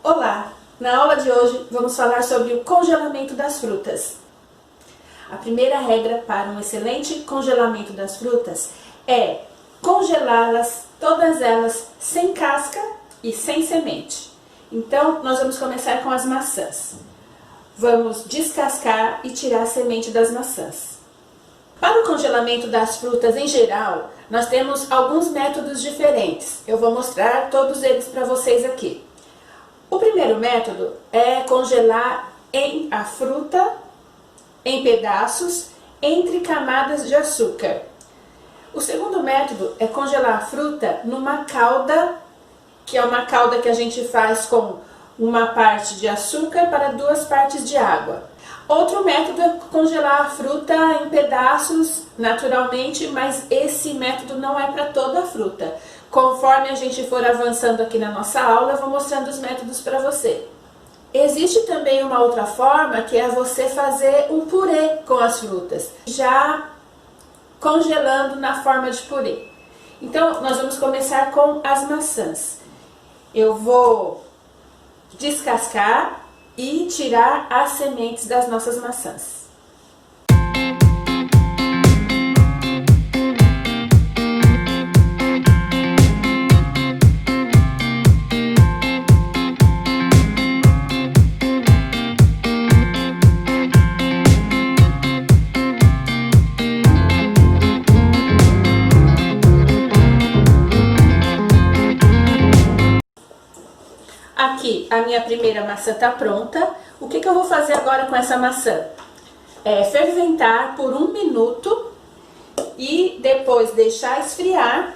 Olá! Na aula de hoje vamos falar sobre o congelamento das frutas. A primeira regra para um excelente congelamento das frutas é congelá-las, todas elas, sem casca e sem semente. Então, nós vamos começar com as maçãs. Vamos descascar e tirar a semente das maçãs. Para o congelamento das frutas em geral, nós temos alguns métodos diferentes. Eu vou mostrar todos eles para vocês aqui. O primeiro método é congelar a fruta em pedaços entre camadas de açúcar. O segundo método é congelar a fruta numa calda, que é uma calda que a gente faz com uma parte de açúcar para 2 partes de água. Outro método é congelar a fruta em pedaços naturalmente, mas esse método não é para toda a fruta. Conforme a gente for avançando aqui na nossa aula, eu vou mostrando os métodos para você. Existe também uma outra forma, que é você fazer um purê com as frutas, já congelando na forma de purê. Então, nós vamos começar com as maçãs. Eu vou descascar e tirar as sementes das nossas maçãs. Aqui, a minha primeira maçã está pronta. O que eu vou fazer agora com essa maçã? Ferventar por 1 minuto e depois deixar esfriar.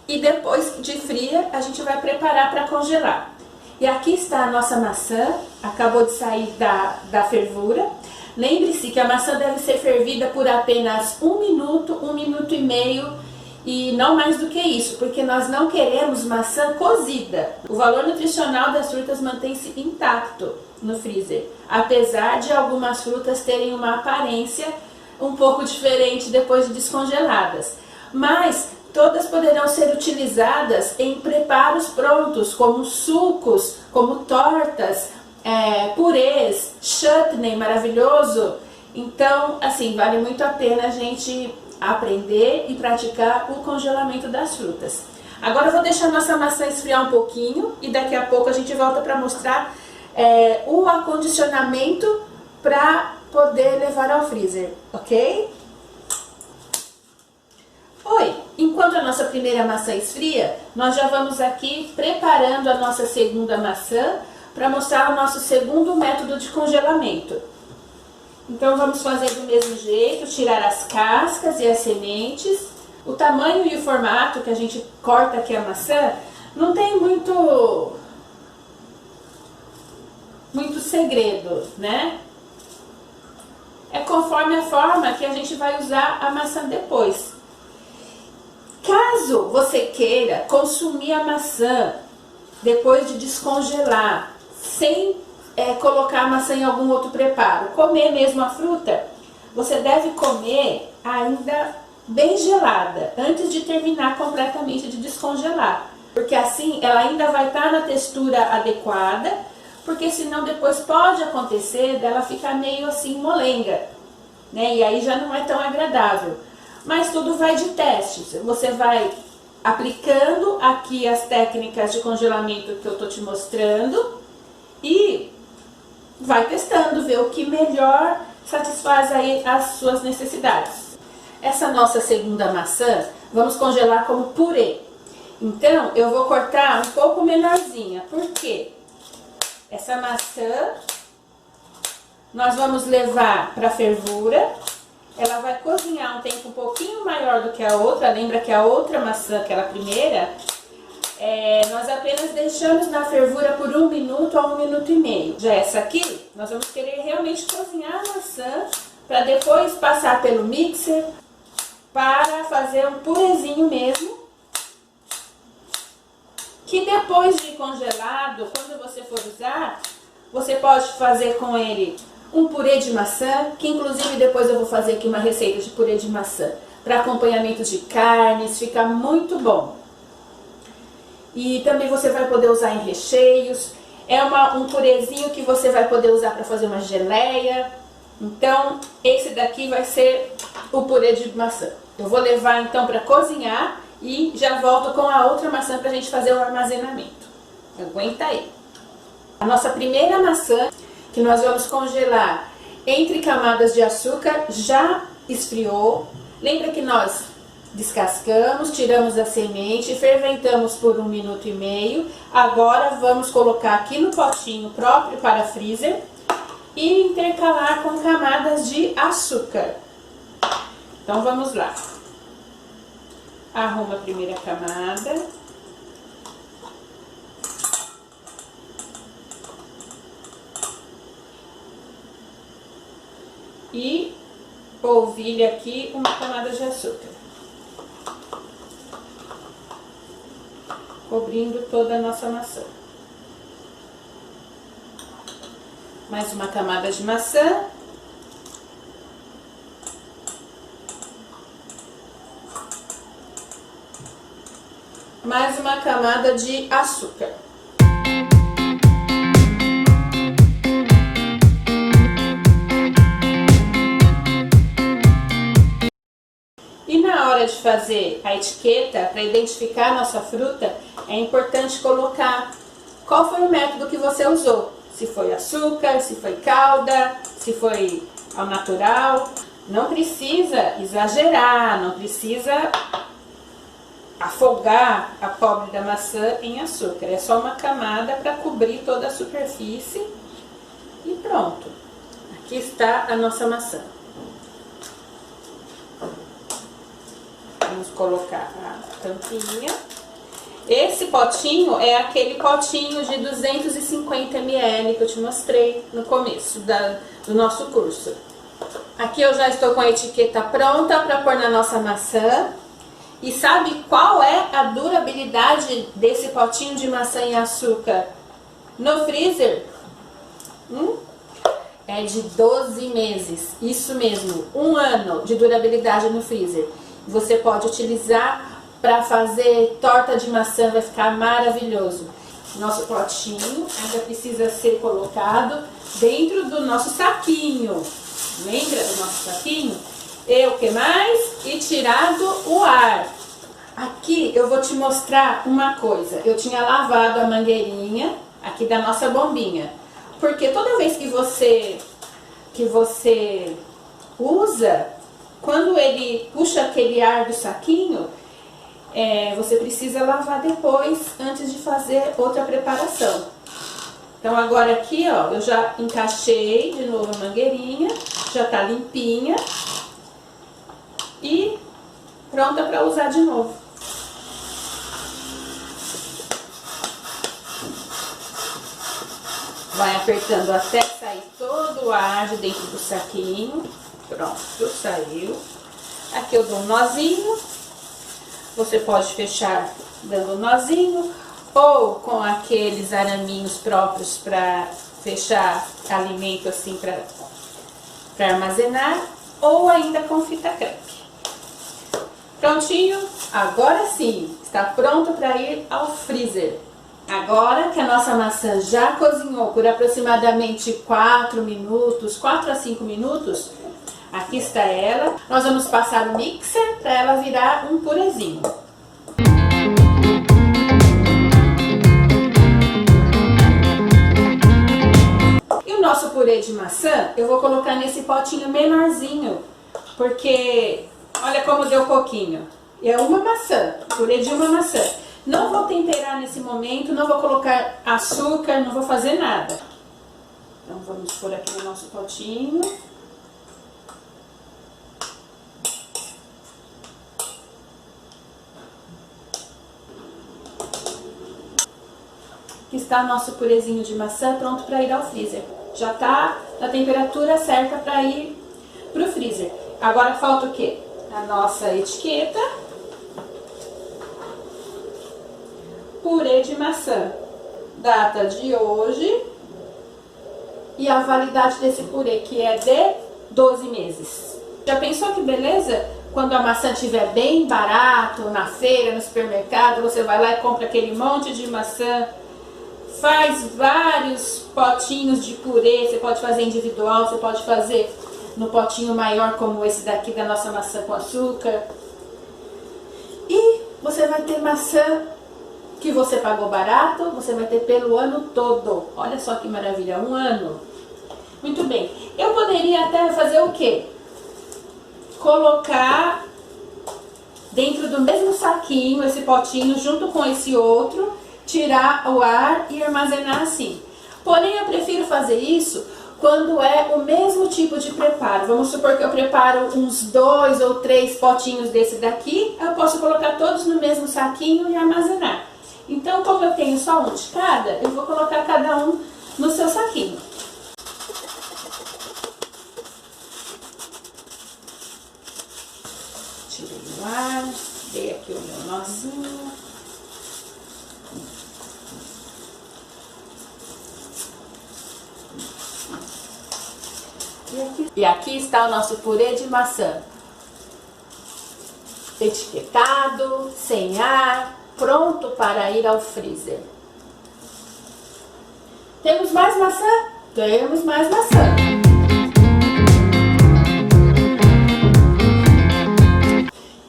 E depois de fria, a gente vai preparar para congelar. E aqui está a nossa maçã, acabou de sair da fervura. Lembre-se que a maçã deve ser fervida por apenas 1 minuto, 1 minuto e meio. E não mais do que isso, porque nós não queremos maçã cozida. O valor nutricional das frutas mantém-se intacto no freezer, apesar de algumas frutas terem uma aparência um pouco diferente depois de descongeladas. Mas todas poderão ser utilizadas em preparos prontos, como sucos, como tortas, purês, chutney maravilhoso. Então, assim, vale muito a pena a gente aprender e praticar o congelamento das frutas. Agora eu vou deixar nossa maçã esfriar um pouquinho e daqui a pouco a gente volta para mostrar o acondicionamento para poder levar ao freezer, ok? Oi! Enquanto a nossa primeira maçã esfria, nós já vamos aqui preparando a nossa segunda maçã para mostrar o nosso segundo método de congelamento. Então vamos fazer do mesmo jeito, tirar as cascas e as sementes. O tamanho e o formato que a gente corta aqui a maçã não tem muito segredo, né? É conforme a forma que a gente vai usar a maçã depois. Caso você queira consumir a maçã depois de descongelar, sem colocar a maçã em algum outro preparo, comer mesmo a fruta, você deve comer ainda bem gelada, antes de terminar completamente de descongelar, porque assim ela ainda vai estar na textura adequada, porque senão depois pode acontecer dela ficar meio assim molenga, né? E aí já não é tão agradável. Mas tudo vai de testes, você vai aplicando aqui as técnicas de congelamento que eu tô te mostrando e vai testando, ver o que melhor satisfaz aí as suas necessidades. Essa nossa segunda maçã, vamos congelar como purê. Então, eu vou cortar um pouco menorzinha. Por quê? Essa maçã, nós vamos levar para fervura. Ela vai cozinhar um tempo um pouquinho maior do que a outra. Lembra que a outra maçã, aquela primeira, nós apenas deixamos na fervura por 1 minuto a 1 minuto e meio. Já essa aqui, nós vamos querer realmente cozinhar a maçã para depois passar pelo mixer para fazer um purezinho mesmo. Que depois de congelado, quando você for usar, você pode fazer com ele um purê de maçã, que inclusive depois eu vou fazer aqui uma receita de purê de maçã para acompanhamentos de carnes, fica muito bom. E também você vai poder usar em recheios. É um purezinho que você vai poder usar para fazer uma geleia. Então, esse daqui vai ser o purê de maçã. Eu vou levar então para cozinhar e já volto com a outra maçã para a gente fazer o armazenamento. Aguenta aí. A nossa primeira maçã, que nós vamos congelar entre camadas de açúcar, já esfriou. Lembra que nós descascamos, tiramos a semente, ferventamos por 1,5 minutos. Agora vamos colocar aqui no potinho próprio para freezer e intercalar com camadas de açúcar. Então vamos lá. Arruma a primeira camada. E polvilha aqui uma camada de açúcar, cobrindo toda a nossa maçã. Mais uma camada de maçã. Mais uma camada de açúcar. E na hora de fazer a etiqueta, para identificar a nossa fruta, é importante colocar qual foi o método que você usou. Se foi açúcar, se foi calda, se foi ao natural. Não precisa exagerar, não precisa afogar a pobre da maçã em açúcar. É só uma camada para cobrir toda a superfície e pronto. Aqui está a nossa maçã. Vamos colocar a tampinha. Esse potinho é aquele potinho de 250 ml que eu te mostrei no começo do nosso curso. Aqui eu já estou com a etiqueta pronta para pôr na nossa maçã. E sabe qual é a durabilidade desse potinho de maçã e açúcar no freezer? É de 12 meses. Isso mesmo, 1 ano de durabilidade no freezer. Você pode utilizar para fazer torta de maçã, vai ficar maravilhoso. Nosso potinho ainda precisa ser colocado dentro do nosso saquinho. Lembra do nosso saquinho? E o que mais? E tirado o ar. Aqui eu vou te mostrar uma coisa. Eu tinha lavado a mangueirinha aqui da nossa bombinha. Porque toda vez que você usa, quando ele puxa aquele ar do saquinho, você precisa lavar depois, antes de fazer outra preparação. Então agora aqui, ó, eu já encaixei de novo a mangueirinha, já tá limpinha e pronta para usar de novo. Vai apertando até sair todo o ar de dentro do saquinho. Pronto, saiu. Aqui eu dou um nozinho. Você pode fechar dando um nozinho ou com aqueles araminhos próprios para fechar alimento assim para armazenar, ou ainda com fita crepe. Prontinho? Agora sim, está pronto para ir ao freezer. Agora que a nossa maçã já cozinhou por aproximadamente 4 a 5 minutos, aqui está ela. Nós vamos passar o mixer para ela virar um purezinho. E o nosso purê de maçã, eu vou colocar nesse potinho menorzinho, porque olha como deu pouquinho. É uma maçã, purê de uma maçã. Não vou temperar nesse momento, não vou colocar açúcar, não vou fazer nada. Então vamos pôr aqui no nosso potinho. Aqui está nosso purezinho de maçã pronto para ir ao freezer. Já está na temperatura certa para ir para o freezer. Agora falta o quê? A nossa etiqueta. Purê de maçã. Data de hoje. E a validade desse purê, que é de 12 meses. Já pensou que beleza? Quando a maçã estiver bem barato, na feira, no supermercado, você vai lá e compra aquele monte de maçã faz vários potinhos de purê, você pode fazer individual, você pode fazer no potinho maior como esse daqui da nossa maçã com açúcar. E você vai ter maçã que você pagou barato, você vai ter pelo ano todo. Olha só que maravilha, um ano. Muito bem, eu poderia até fazer o quê? Colocar dentro do mesmo saquinho esse potinho junto com esse outro, tirar o ar e armazenar assim. Porém, eu prefiro fazer isso quando é o mesmo tipo de preparo. Vamos supor que eu preparo uns 2 ou 3 potinhos desse daqui, eu posso colocar todos no mesmo saquinho e armazenar. Então, como eu tenho só um de cada, eu vou colocar cada um no seu saquinho. Tirei o ar, dei aqui o meu nozinho. E aqui está o nosso purê de maçã. Etiquetado, sem ar, pronto para ir ao freezer. Temos mais maçã? Temos mais maçã.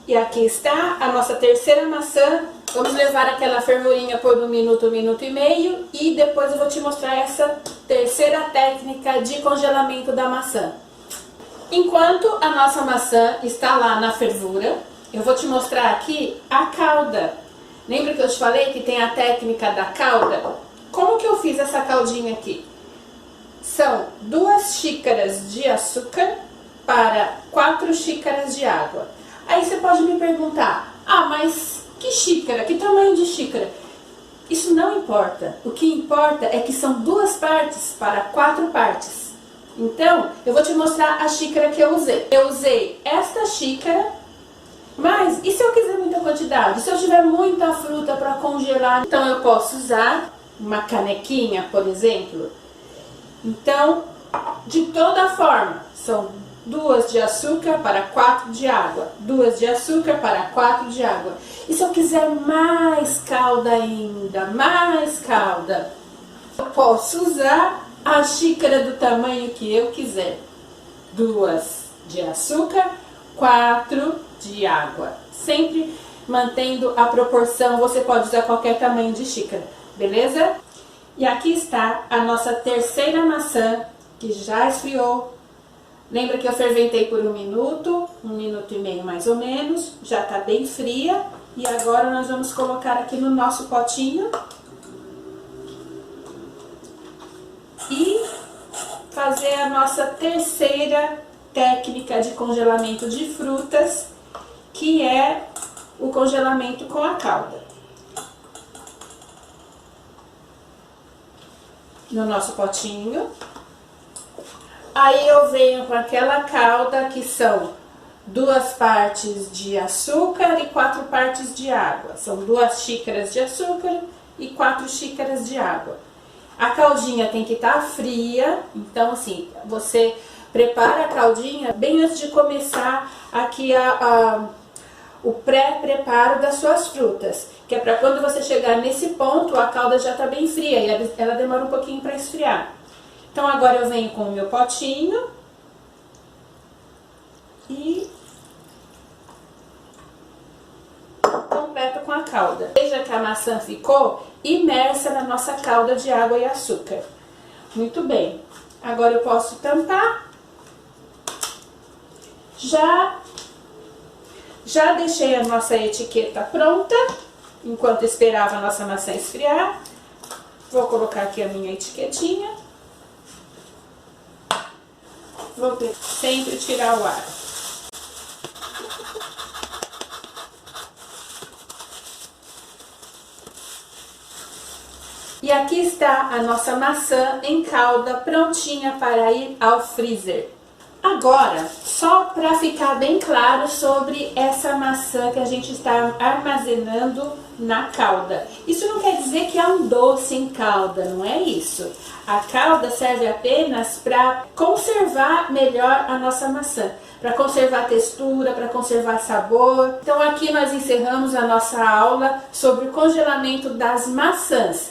E aqui está a nossa terceira maçã. Vamos levar aquela fervurinha por 1 minuto, 1 minuto e meio. E depois eu vou te mostrar essa terceira técnica de congelamento da maçã. Enquanto a nossa maçã está lá na fervura, eu vou te mostrar aqui a calda. Lembra que eu te falei que tem a técnica da calda? Como que eu fiz essa caldinha aqui? São 2 xícaras de açúcar para 4 xícaras de água. Aí você pode me perguntar, mas que xícara? Que tamanho de xícara? Isso não importa. O que importa é que são 2 partes para 4 partes. Então, eu vou te mostrar a xícara que eu usei. Eu usei esta xícara, mas e se eu quiser muita quantidade? Se eu tiver muita fruta para congelar, então eu posso usar uma canequinha, por exemplo. Então, de toda forma, são 2 de açúcar para 4 de água, 2 de açúcar para 4 de água. E se eu quiser mais calda ainda, mais calda, eu posso usar a xícara do tamanho que eu quiser. 2 de açúcar, 4 de água. Sempre mantendo a proporção, você pode usar qualquer tamanho de xícara, beleza? E aqui está a nossa terceira maçã, que já esfriou. Lembra que eu ferventei por 1 minuto, 1 minuto e meio mais ou menos, já está bem fria. E agora nós vamos colocar aqui no nosso potinho e fazer a nossa terceira técnica de congelamento de frutas, que é o congelamento com a calda. No nosso potinho. Aí eu venho com aquela calda que são 2 partes de açúcar e 4 partes de água. São 2 xícaras de açúcar e 4 xícaras de água. A caldinha tem que estar fria, então assim, você prepara a caldinha bem antes de começar aqui o pré-preparo das suas frutas. Que é para quando você chegar nesse ponto, a calda já está bem fria e ela demora um pouquinho para esfriar. Então agora eu venho com o meu potinho e completo com a calda. Veja que a maçã ficou imersa na nossa calda de água e açúcar. Muito bem. Agora eu posso tampar. Já deixei a nossa etiqueta pronta, enquanto esperava a nossa maçã esfriar. Vou colocar aqui a minha etiquetinha. Vou sempre tirar o ar. E aqui está a nossa maçã em calda prontinha para ir ao freezer. Agora, só para ficar bem claro sobre essa maçã que a gente está armazenando na calda. Isso não quer dizer que é um doce em calda, não é isso. A calda serve apenas para conservar melhor a nossa maçã, para conservar a textura, para conservar sabor. Então aqui nós encerramos a nossa aula sobre o congelamento das maçãs.